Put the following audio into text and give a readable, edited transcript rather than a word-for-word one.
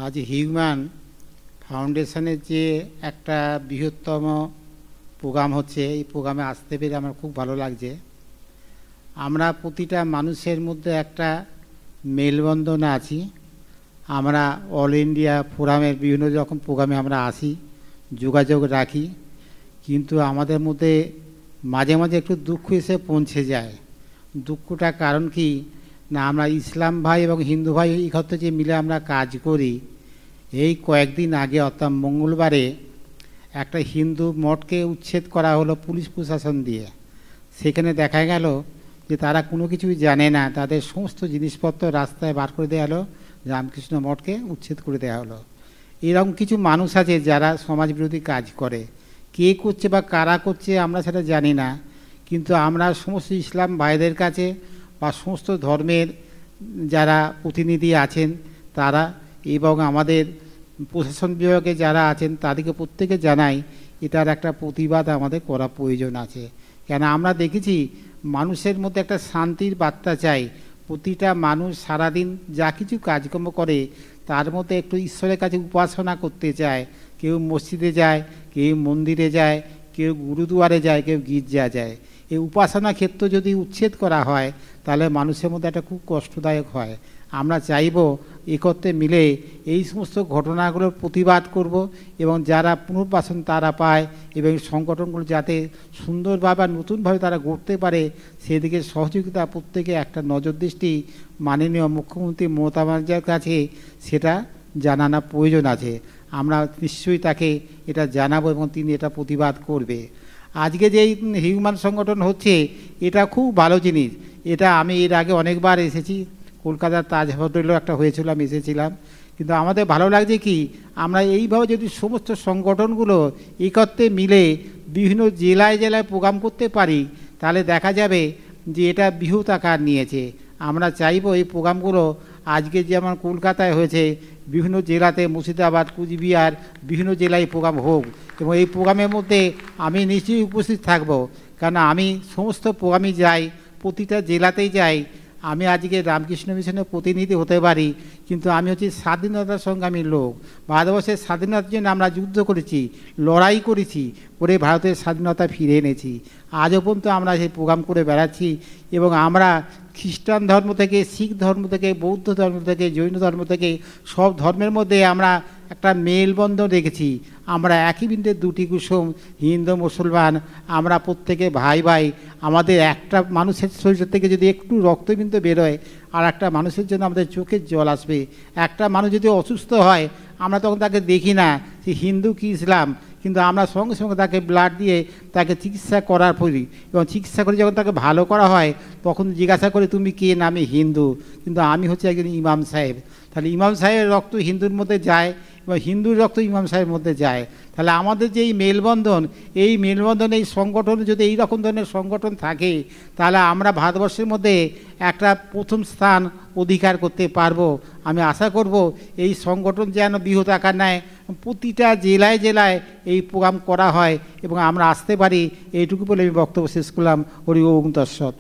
আজ হিউম্যান ফাউন্ডেশনের যে একটা বৃহত্তম প্রোগ্রাম হচ্ছে, এই প্রোগ্রামে আসতে পেরে আমার খুব ভালো লাগছে। আমরা প্রতিটা মানুষের মধ্যে একটা মেলবন্ধনে আছি। আমরা অল ইন্ডিয়া ফোরামের বিভিন্ন রকম প্রোগ্রামে আমরা আসি, যোগাযোগ রাখি, কিন্তু আমাদের মধ্যে মাঝে মাঝে একটু দুঃখ এসে পৌঁছে যায়। দুঃখটা কারণ কি না, আমরা ইসলাম ভাই এবং হিন্দু ভাই একত্রে যে মিলে আমরা কাজ করি, এই কয়েকদিন আগে অর্থাৎ মঙ্গলবারে একটা হিন্দু মঠকে উচ্ছেদ করা হলো পুলিশ প্রশাসন দিয়ে। সেখানে দেখা গেল যে তারা কোনো কিছুই জানে না, তাদের সমস্ত জিনিসপত্র রাস্তায় বার করে দেওয়া হলো, রামকৃষ্ণ মঠকে উচ্ছেদ করে দেওয়া হলো। এরকম কিছু মানুষ আছে যারা সমাজ বিরোধী কাজ করে, কে করছে বা কারা করছে আমরা সেটা জানি না, কিন্তু আমরা সমস্ত ইসলাম ভাইদের কাছে বা সমস্ত ধর্মের যারা প্রতিনিধি আছেন তারা এবং আমাদের প্রশাসন বিভাগে যারা আছেন তাদেরকে প্রত্যেকে জানাই এটার একটা প্রতিবাদ আমাদের করা প্রয়োজন আছে। কেন আমরা দেখেছি মানুষের মধ্যে একটা শান্তির বার্তা চাই। প্রতিটা মানুষ সারাদিন যা কিছু কাজকর্ম করে তার মধ্যে একটু ঈশ্বরের কাছে উপাসনা করতে চায়। কেউ মসজিদে যায়, কেউ মন্দিরে যায়, কেউ গুরুদুয়ারে যায়, কেউ গির্জা যায়। এই উপাসনা ক্ষেত্র যদি উচ্ছেদ করা হয় তাহলে মানুষের মধ্যে একটা খুব কষ্টদায়ক হয়। আমরা চাইব একত্রে মিলে এই সমস্ত ঘটনাগুলোর প্রতিবাদ করব এবং যারা পুনর্বাসন তারা পায় এবং সংগঠনগুলো যাতে সুন্দরভাবে আর নতুনভাবে তারা গড়তে পারে সেদিকে সহযোগিতা প্রত্যেকে একটা নজরদৃষ্টি মাননীয় মুখ্যমন্ত্রী মমতা ব্যানার্জির কাছে সেটা জানানো প্রয়োজন আছে। আমরা নিশ্চয়ই তাকে এটা জানাবো এবং তিনি এটা প্রতিবাদ করবে। আজকে যে হিউম্যান সংগঠন হচ্ছে এটা খুব ভালো জিনিস। এটা আমি এর আগে অনেকবার এসেছি, কলকাতার তাজ হোটেলও একটা হয়েছিল, আমি এসেছিলাম। কিন্তু আমাদের ভালো লাগছে কি আমরা এইভাবে যদি সমস্ত সংগঠনগুলো একত্রে মিলে বিভিন্ন জেলায় জেলায় প্রোগ্রাম করতে পারি তাহলে দেখা যাবে যে এটা বৃহৎ আকার নিয়েছে। আমরা চাইব এই প্রোগ্রামগুলো আজকে যেমন কলকাতায় হয়েছে বিভিন্ন জেলাতে, মুর্শিদাবাদ, কুচবিহার বিভিন্ন জেলায় প্রোগ্রাম হোক এবং এই প্রোগ্রামের মধ্যে আমি নিশ্চয়ই উপস্থিত থাকব। কারণ আমি সমস্ত প্রোগ্রামে যাই, প্রতিটা জেলাতেই যাই। আমি আজকে রামকৃষ্ণ মিশনের প্রতিনিধি হতে পারি, কিন্তু আমি হচ্ছি স্বাধীনতার সংগ্রামী লোক। ভারতবর্ষের স্বাধীনতার জন্য আমরা যুদ্ধ করেছি, লড়াই করেছি, করে ভারতের স্বাধীনতা ফিরে এনেছি। আজও পর্যন্ত আমরা সেই প্রোগ্রাম করে বেড়াচ্ছি এবং আমরা খ্রিস্টান ধর্ম থেকে, শিখ ধর্ম থেকে, বৌদ্ধ ধর্ম থেকে, জৈন ধর্ম থেকে সব ধর্মের মধ্যে আমরা একটা মেলবন্ধন রেখেছি। আমরা একই বৃন্তে দুটি কুসুম, হিন্দু মুসলমান আমরা প্রত্যেকে ভাই ভাই। আমাদের একটা মানুষের শরীর থেকে যদি একটু রক্তবিন্দু বেরোয় আর একটা মানুষের জন্য আমাদের চোখের জল আসবে। একটা মানুষ যদি অসুস্থ হয় আমরা তখন তাকে দেখি না যে হিন্দু কি ইসলাম, কিন্তু আমরা সঙ্গে সঙ্গে তাকে ব্লাড দিয়ে তাকে চিকিৎসা করার পরি এবং চিকিৎসা করে যখন তাকে ভালো করা হয় তখন জিজ্ঞাসা করে তুমি কে, না আমি হিন্দু, কিন্তু আমি হচ্ছে একজন ইমাম সাহেব। তাহলে ইমাম সাহেবের রক্ত হিন্দুর মধ্যে যায় এবং হিন্দুর রক্ত ইমাম সাহেবের মধ্যে যায়। তাহলে আমাদের যে এই মেলবন্ধন, এই মেলবন্ধন, এই সংগঠন যদি এই রকম ধরনের সংগঠন থাকে তাহলে আমরা ভারতবর্ষের মধ্যে একটা প্রথম স্থান অধিকার করতে পারবো। আমি আশা করব এই সংগঠন যেন বৃহৎ আকার নেয়, প্রতিটা জেলায় জেলায় এই প্রোগ্রাম করা হয় এবং আমরা আসতে পারি। এইটুকু বলে আমি বক্তব্য শেষ করলাম। হরি ওম তৎসৎ।